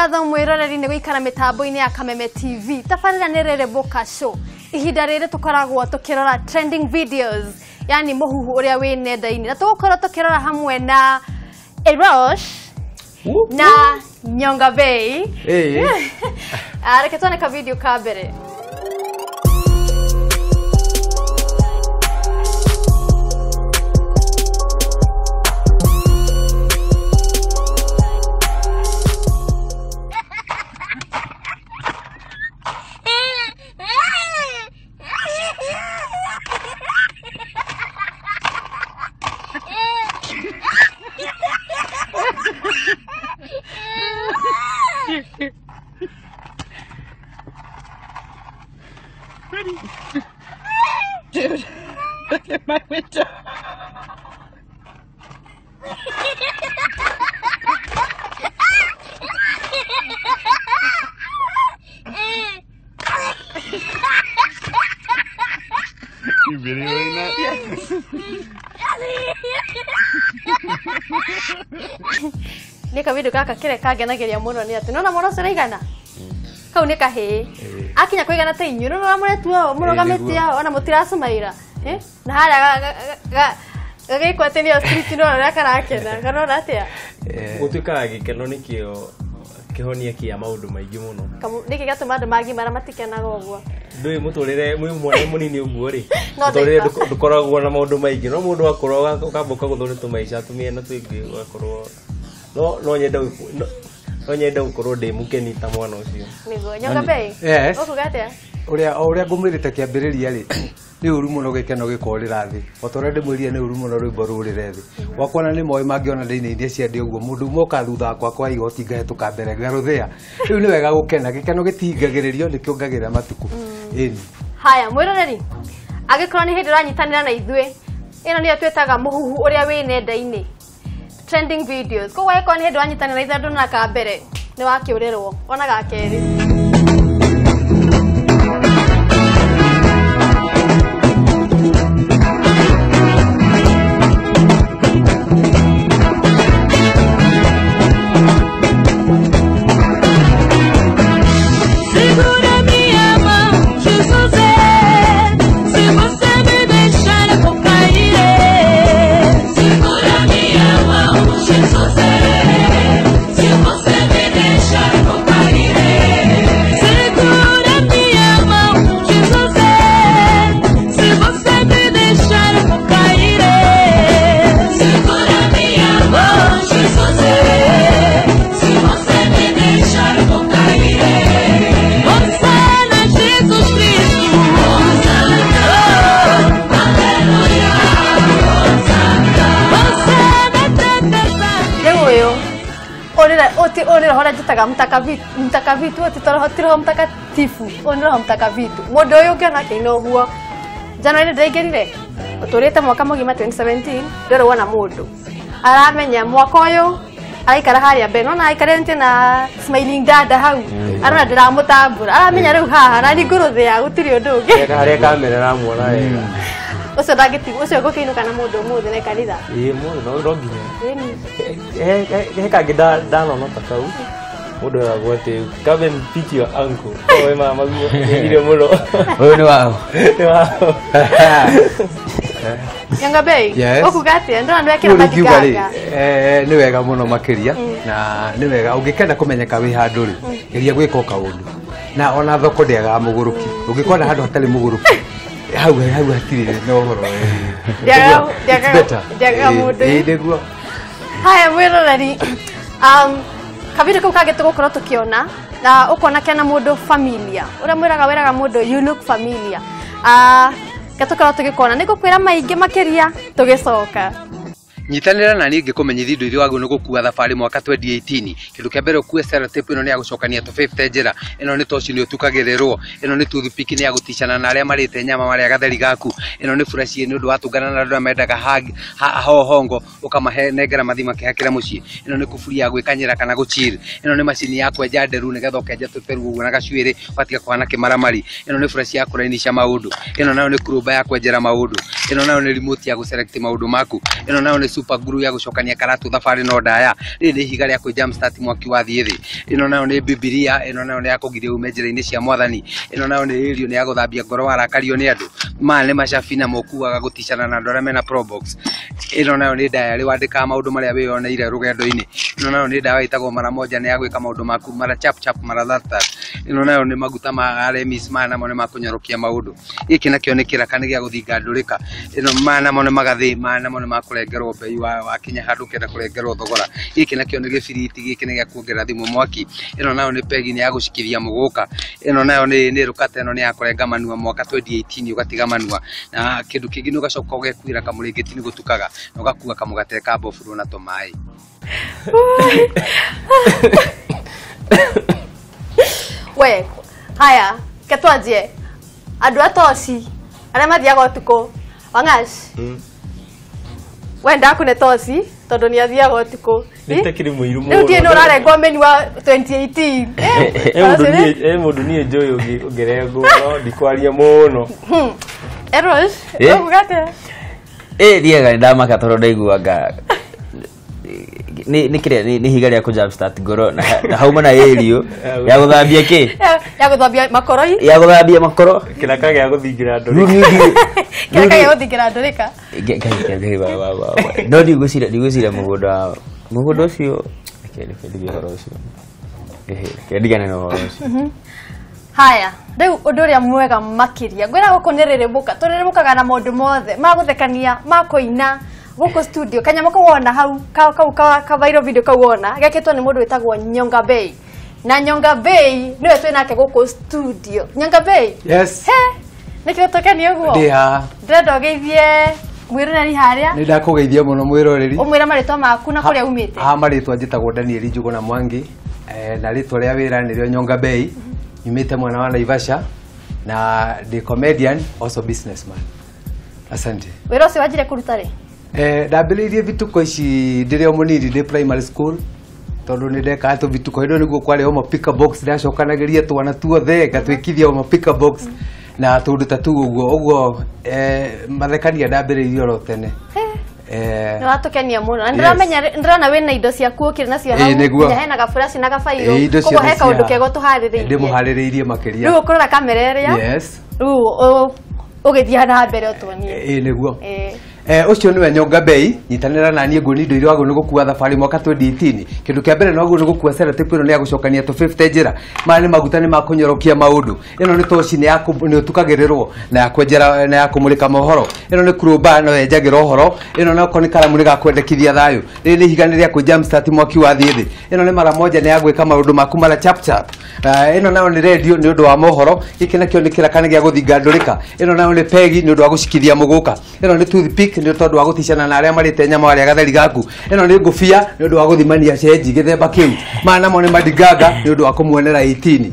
ngatho mwiroreri ni guikara mitambo-ini ya Kameme TV. Tabarĩra nĩ Rĩrĩ Boka Show. Ihinda rĩrĩ tukoragwo tukirora trending videos, yani muhuhu uria wi nenda-ini. Na tugukorwo tukirora hamwe na Erosh na Nyonga Bay. Reke tuone ka video ka mbere. Ready? Dude, look at my window. You videoing that? Yes. Nika video kaka kire kagenageria muno ni ati nona muno ciraigana kau ni kahi akinya kuigana te inyu nona muretua murugametia ona mutiracumaira na haria gagikwete ni street no na karakena kanona atia gutuika gikeno nikio kihonia kia maundu maingi muno niki gatuma andu magi mara matikenaga uguo ndui muturire mwi mwana munini uguo ri muturire dukoragwo na maundu maingi no mundu akorwo ukambuka guthone tumaica tumiena twingi ugakorwo no nyenda gukorwo ndi mukeni ta mwana ucio nigo Nyonga Bay yes ukugatia uria ngumwirite kiambiriria ri ni uru muno gikeno gikorira thi otore ndimwiria ni uru muno rwimbo rurire thi wakona ni moy mangiona ndini iria ciende uguo mundu moka thutha kwa igoti ngahetuka mbere ngaruthia riu ni wega gukena gikeno gitingagiririo nikiongagirira matuku ini haya mwiroreri agikorwo ni hindi ranyitanira na ithui ino niyo twetaga muhuhu uria wi nenda-ini trending videos ko wae kon hedo anyitana na ithandu na ka mbere ni wakiurirwo ona ga keri onera hora jitaga mtakavitu otitoro mtakatifu onera mtakavitu modo yo kana kino huo January ndaigerire otorete mwaka mugima 2017 ndero wona mundu aramenya mwaka uyu aikara haria beno na aikarente na smiling dada hau arona ndiramutambura aramenya riu haha na ninguruthe ya gutiri undu ungi haria kamera ramuona wega ucio ndagiti ucio gukiinuka na mundu muthe na kanitha mundu no nginya kangi ndanona ta kau mundu aragwate come and pick your uncle oe mama guo ile muno uyu ni wao Nyonga Bay ukugatia ndo andu akira magikanga ni wega muno makiria na ni wega ungikenda kumenyeka wi handu ri geria gwika kaundu na ona thoko ndiaga muguruki ungikona handu hatari muguruki hau hatiri no horo ndiaga mundu niguo haya mwiroreri kavire kau kage tugukorwo tukiona na ukona kena mundu familia uria mwiraga wiraga mundu you look familiar gatukorwo tugikona nigukwira maingi makiria tugicoka nyitanira na ningi kumenyithia indo iria wagwo gukua thabari mwaka 2018 kindu kia mbere ukue sellotape ino ni agucokania to 50 njira ino ni toci ni utukagirirwo ino ni toothpick ni agutishana na aria marite nyama maria gatheri gaku ino ni furashi ni undu watungana na andu mendaga hongo ukamahe negera mathima kihakira mucii ino ni kuburi ya gwikanyira kana guchiri ino ni machini ya kwenja nderu ni getha ukenja tuperu uguo na gacuiri watiga kwana kimaramari ino ni furashi ya kurainisha maundu ino nayo ni kuruba ya kwenjera maundu ino nayo ni remote ya guselect maundu maku ino nayo ni super glue ya gucokania karatu thabari no ndaya ri ni higa ria ku jam start mwaki wa thiethi ino nayo ni bibilia ino nayo ni ya kugiria umenjera-ini cia mwathani ino nayo ni irio ni ya guthambia ngoro warakario ni andu ma ni macabina mokuaga guticana na ndora mena probox ino nayo ni diary wandika maundu maria wiyoneire rugendo-ini ino nayo ni dawa itagwo mara moja ni ya gwika maundu maku mara chap chap mara that ino nayo ni maguta ma remis mana mo ni makunyorokia maundu giki nakio ni kiraka ni gia guthinga ndurika ino mana mo ni magathi mana mo ni makurengerwo bei wa kinya handu kenda kurengerwo thogora giki nakio ni gibiriti giki ni gia kuongerera thimu mwaki ino nayo ni pegi ni ya gucikithia muguka ino nayo ni rukata ino ni ya kurenga manua mwaka 2018 ugatiga manua na kindu kingi ni ugacoka ugekwira kamurigiti ni gutukaga na ugakua kamugate ka bofuru na tomai we haya ketwaje andu atoci aria mathiaga utuku wangaci wenda kune toci tondu ni athiaga utuku nitakiri muiru muno ndio no rarengwo menu wa 2018 mundu ni enjoy ugerego no ndikwaria muno eros ugate thiaga ndamaka toro ndaiguaga ni kire ni higa ria ku jump start ngoro na hauma na erio ya guthambia ki ya guthambia makoro kiraka gia guthingira ndurika kiraka gia guthingira ndurika no ndigusira mugunda ucio ndio horo ucio ndigana no horo ucio haya riu undu uria mwega makiria ngwira guku ni ririmukaga na maundu mothe maguthekania makuina guku studio kanyama ko wona hau ka viral video ka wona geketwo ni mundu witagwo Nyonga Bay na Nyonga Bay niwe twinake guku studio Nyonga Bay yes he nikirotokania guo ndia ndendo geithie mwiri nani haria ni ndakugeithia muno mwiroreri umwira maritwa maku na kuria umite maritwa njitagwo Daniel Njugu na Mwangi na ritwa ria wira nirio Nyonga Bay nyumite mwana wa Naivasha na the comedian also businessman asante wira ucio wajire kuruta ri ndambiriirie vituko ici ndirio munini ndi primary school tondu ni ndeka atu vituko indo niguo kwari o pick box ndacokanagiria twana tuothe ngatwikithia o pick box na tundu tatu uguo mathekania ndambiriirie ro tene no atukenia muno ndiramenya ndirana wina indo ciaku ukire nacio hau nya hena ga flash na ga failo kuko heka undu kego tuhaririirie ndi muhaririirie makiria riu kurora kamera ria yes riu ugithia na mbere utuonie niguo ucio niwe Nyonga Bay nyitanira na nie ngoni ndoire wago nigukua thabari mwaka 2018 kindu kia mbere noguo nigukua sellotape ino ni agucokania to 50 njira mani maguta ni makunyorokia maundu ino ni toci ni utukagirirwo na yakwenjera na yakumulika mohoro ino ni kruba no yenjagira uhoro ino no koni karamu ni gakwendekithia thayu ri ni higaniria ku jam start mwaki wa thiethi ino ni mara moja ni yagwika maundu maku mara chap chap ino nayo ni radio ni undu wa mohoro giki nakio ni kiraka ni gia guthinga ndurika ino nayo ni pegi ni undu wa gucikithia muguka ino ni toothpick ni tondu wa guticana na aria marite nyama aria gatheri gaku ino ni ngufia ni undu wa guthimania cenji githemba kiu mana mo ni madigaga ni undu wa kumwonera 18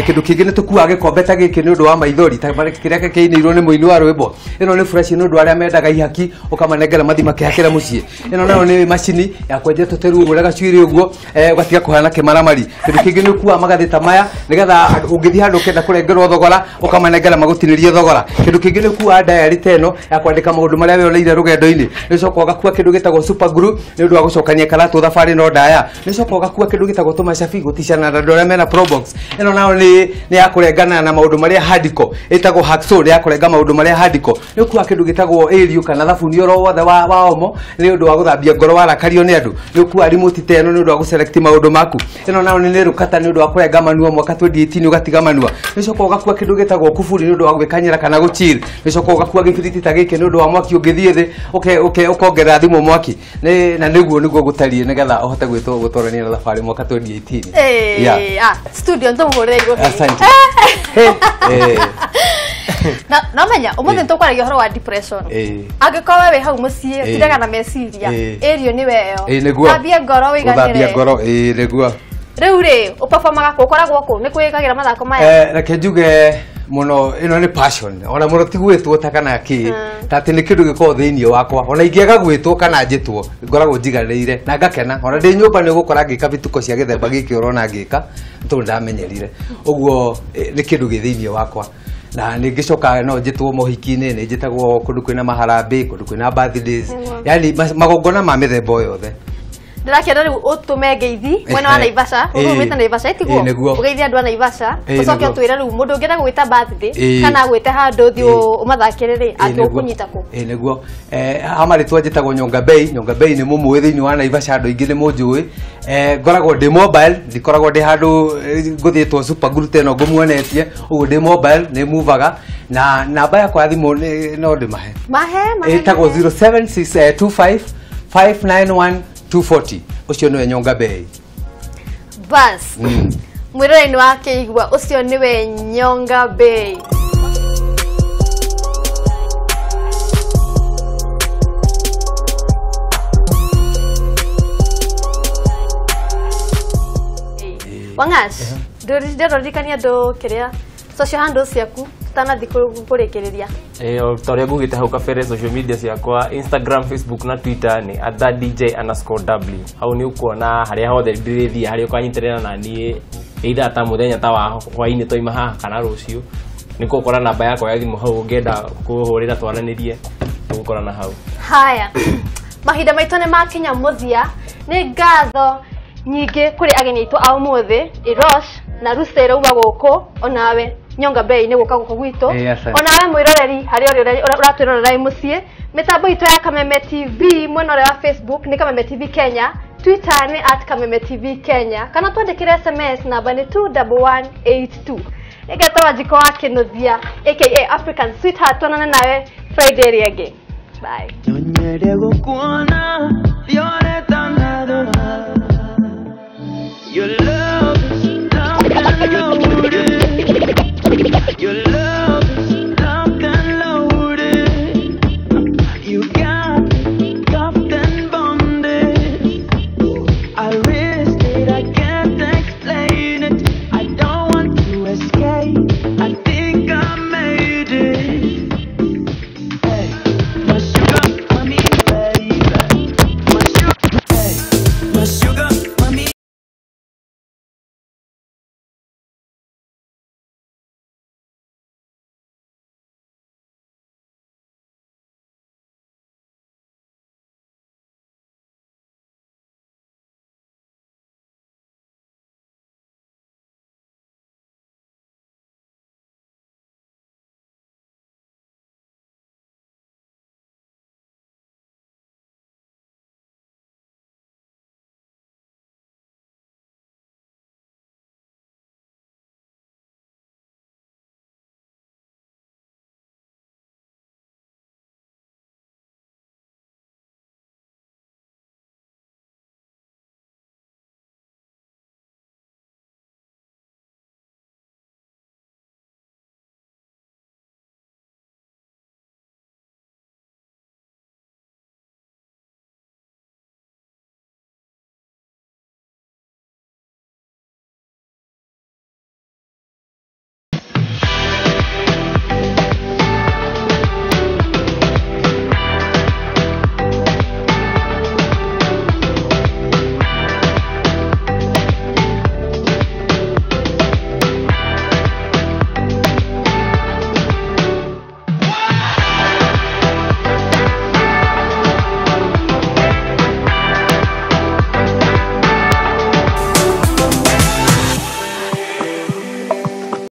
kindu kingi ni tukua gikombe ta giki ni undu wa maithori ta kiria kiinirwo ni muini wa rwimbo ino ni fresh ni undu aria mendaga ihaki ukamanengera mathima kihakira mucii ino nayo ni machini ya kwenja tuteru uguo gacuiri uguo ugatiga kuhana kimaramari kindu kingi ni kuwa magathita maya nigetha ungithi handu kenda kurengerwo thogora ukamanengera magutinirie thogora kindu kingi ni kuwa diary teno ya kwandika maundu maria we oleire rugendo-ini ni coka gakua kindu gitagwo super glue ni undu wa gucokania karatu thabari no ndaya ni coka gakua kindu gitagwo tumacabi guticana na ndore mena probox ino nayo ni ya kurengana na maundu maria hardcore itagwo hacksaw ni ya kurenga maundu maria hardcore ni kuwa kindu gitagwo erio kana thabuni oro wothe wa omo ni undu wa guthambia ngoro warakario ni andu ni kuwa remote teno ni undu wa guselect maundu maku ino nayo ni rukata ni undu wa kurenga manua mwaka 2018 ugatiga manua ni coka gakua kindu gitagwo kuburi ni undu wa gwikanyira kana guchiri ni coka gakua gibiriti ta giki ni undu wa mwaki ungithie thi ukongerera thimu mwaki na niguo gutarie nigetha uhote gutwarania na thabari mwaka 2018 studio ntumugurire iguru asante na menya umuthi ntukwaragia horo wa depression angikorwo we hau mucii tidaga na meciria erio ni weyo thambia ngoro wiganire niguo riu ri uperformaga ku ukoragwo ku ni kwikagira mathako maya reke njuge muno ino ni passion ona muno tigwitwo ta kana ki tati ni kindu giko thiini wakwa ona ingiaga gwitwo kana njitwo ngoragwo njigarire na ngakena ona ndi nyumba ni gukora ngika bituko cia githemba giki urona ngika ntu ndamenyerire uguo ni kindu githiini wakwa na nä ngä coka no njätwo mohiki-inä nä njätagwo kå ndå kwä na maharambä kå ndå kwä na birthdays yani magongona ma mä themba o yothe ndirakenda riu utume ngeithi mwena wa Naivasha urumite Naivasha itiguo ugeithia andu a Naivasha ucoke utwire riu mundu ungenda gwita birthday kana gwite handu thi umathakire ri akunyita ku niguo amari twanjitagwo Nyonga Bay nä mumwe thiini wa Naivasha andu aingi nä munjui ngoragwo ndi mobile ndikoragwo ndi handu nguthiitwo super group eno ngumuonetie uguo ndi mobile nä muvaga na namba yakwa ya thimu no ndimahe itagwo 07625 591 240 ucio niwe Nyonga Bay bas mwirore-ini wake igwa ucio niwe Nyonga Bay Wangas ndirikania ndu kiria social handles ciaku tanathi kurikiria toria ngugite hau kabere social media ciakwa Instagram, Facebook na Twitter ni @dj_w hau ni ukuona haria hothe ndirithia haria ukanyiterera na nie either ta muthenya ta wa hwaini toima haha kana rucio niko ukora namba yakwa ya thimu hau ungenda kuhurira twananirie tugukorana hau haya mahinda maitu ni makinya muthia ni ngatho nyingi kuri ageni aitu a umuthi Irosh na Rusero uba guku onawe Nyonga Bay ni guka guku gwitu onawe mwiroreri hari uratwirorera mucii mitambo itu ya Kameme TV mwena wa Facebook ni Kameme TV Kenya Twitter ni @Kameme Kenya kana twandikire SMS namba ni 21182 egeta wajiko wake Nuthia aka African Sweetheart tonana nawe Friday rienge bye